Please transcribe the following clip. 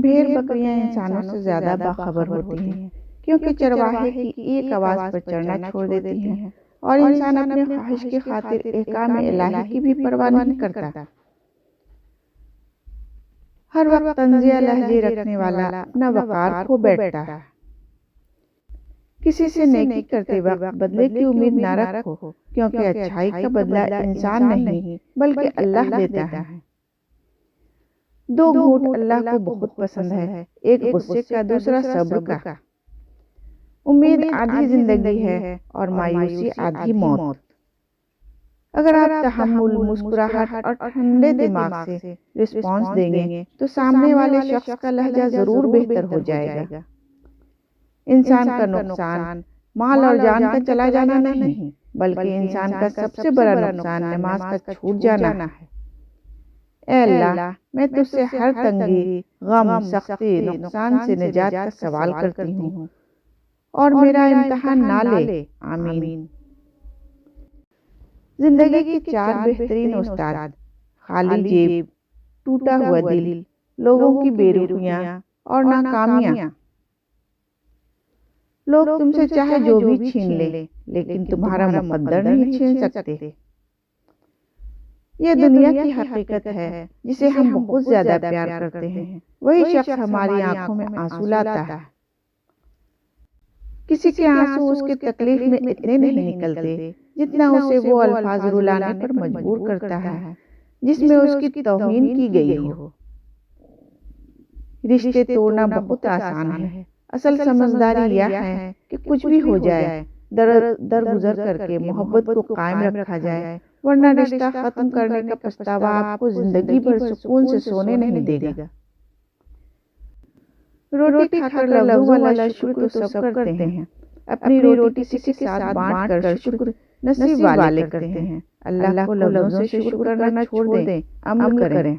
भेड़ बकरियां इंसानों से ज्यादा बाखबर होती हैं, क्योंकि चरवाहे की एक आवाज पर चरना छोड़ देती हैं और इंसान अपने ख्वाहिश की खातिर एहकाम इलाही की भी परवाह नहीं करता। हर वक्त तंजिया लहजे रखने वाला अपना वकार खो बैठता है। किसी से नेकी करते वक्त बदले की उम्मीद न रखो, क्योंकि अच्छाई का बदला इंसान नहीं बल्कि अल्लाह देता है। दो घूंट अल्लाह को बहुत पसंद है, एक गुस्से का, दूसरा सब्र का। उम्मीद आधी जिंदगी है और मायूसी आधी मौत। अगर आप तहम्मुल, मुस्कुराहट और ठंडे दिमाग से रिस्पॉन्स देंगे तो सामने वाले शख्स का लहजा जरूर बेहतर हो जाएगा। इंसान का नुकसान माल और जान का चला जाना नहीं, बल्कि इंसान का सबसे बड़ा नुकसान नमाज का छूट जाना है। ऐ अल्लाह, मैं तुझसे हर तंगी, गम, सख्ती, नुकसान से निजात का सवाल करती हूँ और मेरा इम्तिहान ना ले। आमीन। जिंदगी के चार बेहतरीन उस्ताद: खाली जेब, टूटा हुआ दिल, लोगों की बेरुखियां और नाकामियां। लोग तुमसे चाहे जो भी छीन ले, लेकिन तुम्हारा मुकद्दर नहीं छीन सकते। यह दुनिया की हकीकत है जिसे हम बहुत ज्यादा प्यार करते हैं, वही शख्स हमारी आंखों में आंसू लाता है। किसी के आंसू उसके तकलीफ में इतने नहीं निकलते जितना उसे वो अल्फाज रुलाने पर मजबूर करता है जिसमें उसकी तौहीन की गई हो। रिश्ते तोड़ना बहुत आसान है, असल समझदारी यह है कि कुछ भी हो जाए, दरगुजर करके मोहब्बत को कायम रखा जाए, वरना रिश्ता खत्म करने का पछतावा आपको जिंदगी भर सुकून से सोने नहीं देगा। रोटी खाकर लफ्ज़ों वाला शुक्र तो सब करते हैं, अपनी रोटी किसी के साथ बांट कर शुक्र नसीब वाले करते हैं। अल्लाह को लफ्ज़ों से शुक्र करना छोड़ दें, अमल करें।